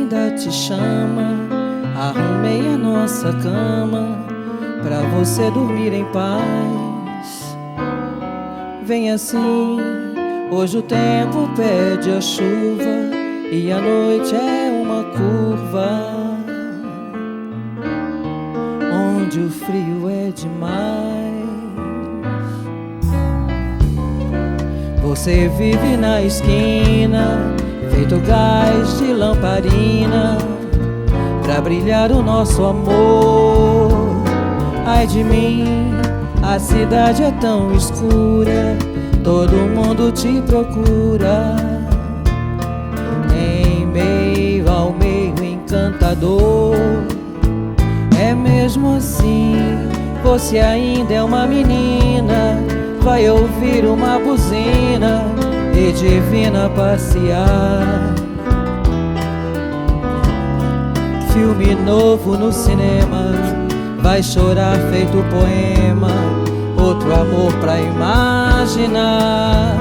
ainda te chama. Arrumei a nossa cama pra você dormir em paz. Vem assim, hoje o tempo pede a chuva e a noite é uma curva onde o frio é demais. Você vive na esquina, feito gás de lamparina, pra brilhar o nosso amor. Ai de mim, a cidade é tão escura, todo mundo te procura. Em meio ao meio encantador, é mesmo assim, você ainda é uma menina. Vai ouvir uma buzina e divina passear. Filme novo no cinema, vai chorar feito poema, outro amor pra imaginar.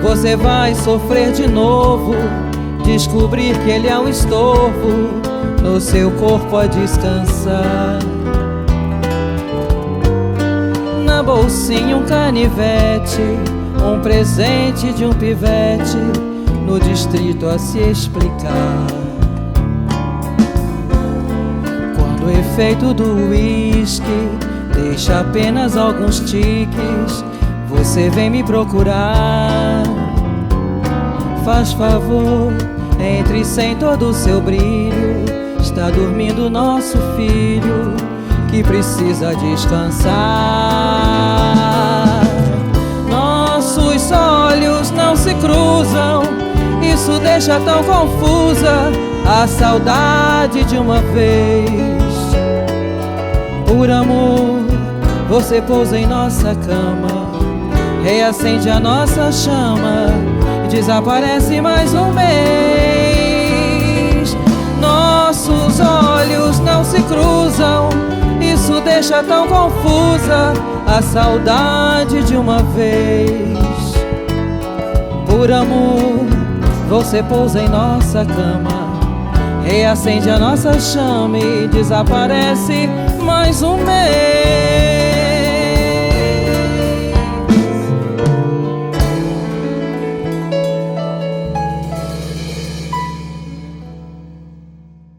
Você vai sofrer de novo, descobrir que ele é um estorvo no seu corpo a descansar. Na bolsinha um canivete, um presente de um pivete, no distrito a se explicar. Quando o efeito do uísque deixa apenas alguns tiques, você vem me procurar. Faz favor, entre sem todo o seu brilho, está dormindo nosso filho que precisa descansar. Nossos olhos não se cruzam, isso deixa tão confusa a saudade de uma vez. Por amor, você pousa em nossa cama, reacende a nossa chama e desaparece mais um mês. Nossos olhos não se cruzam, isso deixa tão confusa a saudade de uma vez. Por amor, você pousa em nossa cama, reacende a nossa chama e desaparece mais um mês.